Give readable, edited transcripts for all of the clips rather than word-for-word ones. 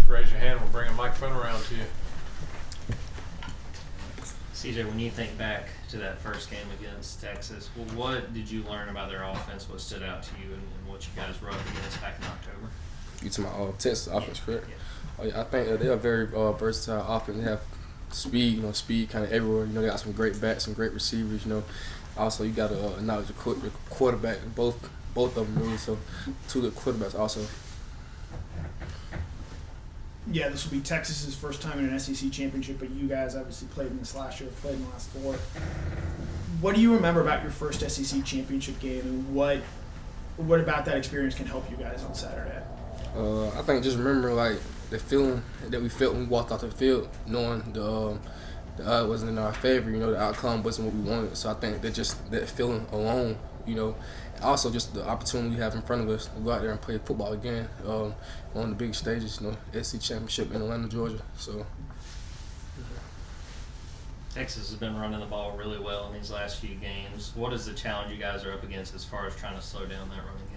raise your hand. We'll bring a microphone around to you. CJ, when you think back to that first game against Texas, what did you learn about their offense? What stood out to you, and what you guys were up against back in October? You to my Texas offense, correct? Yeah. Oh, yeah, I think they are very versatile offense. They have speed, speed kind of everywhere. They got some great backs, some great receivers. Also you got to acknowledge the quarterback. Both of them really. So 2 good quarterbacks also. Yeah, this will be Texas's first time in an SEC championship, but you guys obviously played in this last year, played in the last 4. What do you remember about your first SEC championship game, and what about that experience can help you guys on Saturday? I think just remember the feeling that we felt when we walked off the field, knowing the odds wasn't in our favor. The outcome wasn't what we wanted. So I think that feeling alone, and also just the opportunity we have in front of us to go out there and play football again on the big stages, SEC championship in Atlanta, Georgia. So Texas has been running the ball really well in these last few games. What is the challenge you guys are up against as far as trying to slow down that running game?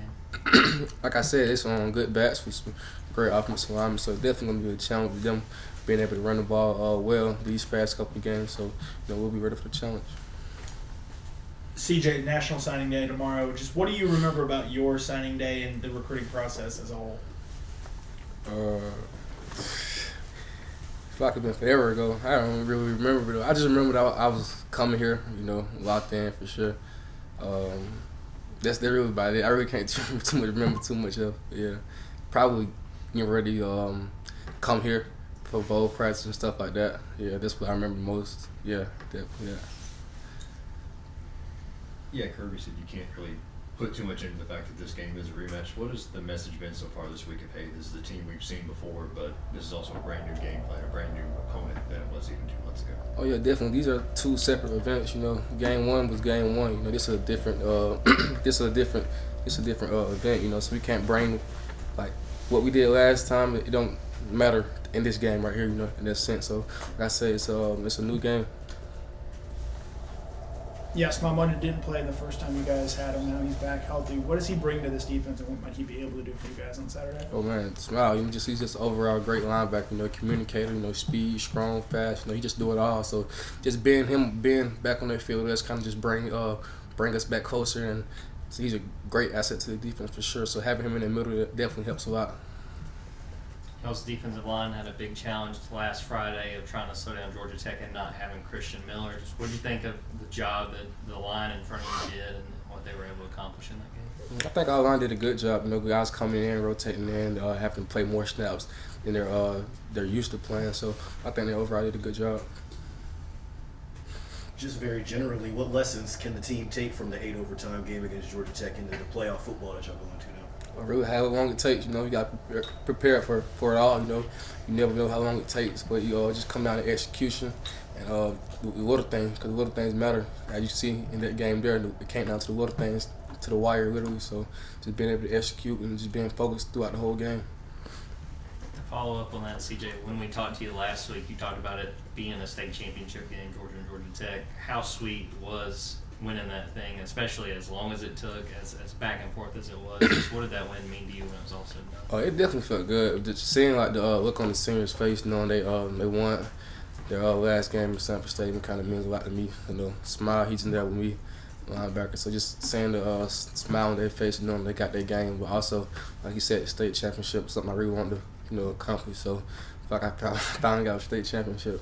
like I said, it's on good backs with some great offensive linemen, so it's definitely going to be a challenge with them being able to run the ball well these past couple of games. So we'll be ready for the challenge. CJ, National Signing Day tomorrow. Just what do you remember about your signing day and the recruiting process as a whole? Feel like it's been forever ago. I don't really remember, but I just remember that I was coming here, locked in for sure. That's really about it. I really can't remember too much of. Yeah, probably getting ready come here for bowl practice and stuff like that. Yeah, that's what I remember most. Yeah, definitely. Yeah, Kirby said you can't really put too much into the fact that this game is a rematch. What has the message been so far this week of, hey, this is the team we've seen before, but this is also a brand new game plan, a brand new opponent than it was even 2 months ago? Oh yeah, definitely. These are 2 separate events. Game 1 was game 1. This is a different event. So we can't bring what we did last time. It don't matter in this game right here. In that sense. So like I said, it's a new game. Yeah, Smael Mondon didn't play the first time you guys had him. Now he's back healthy. What does he bring to this defense, and what might he be able to do for you guys on Saturday? Oh man, Smael, he's just overall great linebacker. Communicator. Speed, strong, fast. He just do it all. So just being back on that field, that's kind of just bring us back closer, and so he's a great asset to the defense for sure. So having him in the middle definitely helps a lot. Y'all's defensive line had a big challenge last Friday of trying to slow down Georgia Tech and not having Christian Miller. What did you think of the job that the line in front of you did and what they were able to accomplish in that game? I think our line did a good job. Guys coming in, rotating in, having to play more snaps than they're used to playing. So I think they overall did a good job. Just very generally, what lessons can the team take from the 8 overtime game against Georgia Tech into the playoff football that y'all going to now? Really how long it takes, you got to prepare for it all, You never know how long it takes, but just come down to execution and the little things, because the little things matter. As you see in that game there, it came down to the little things, to the wire literally. So just being able to execute and just being focused throughout the whole game. To follow up on that, CJ, when we talked to you last week, you talked about it being a state championship game, Georgia and Georgia Tech. How sweet was winning that thing, especially as long as it took, as back and forth as it was? Just what did that win mean to you when it was all said and done? Oh, it definitely felt good. Just seeing the look on the seniors' face, knowing they won their last game at Sanford Stadium, kind of means a lot to me. Smael, he's in there with me, linebacker. So just seeing the smile on their face, knowing they got their game, but also, like you said, state championship, something I really wanted to accomplish. So I feel like I finally got a state championship.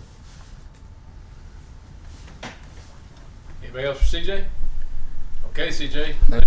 Anybody else for CJ? Okay, CJ. Thank you.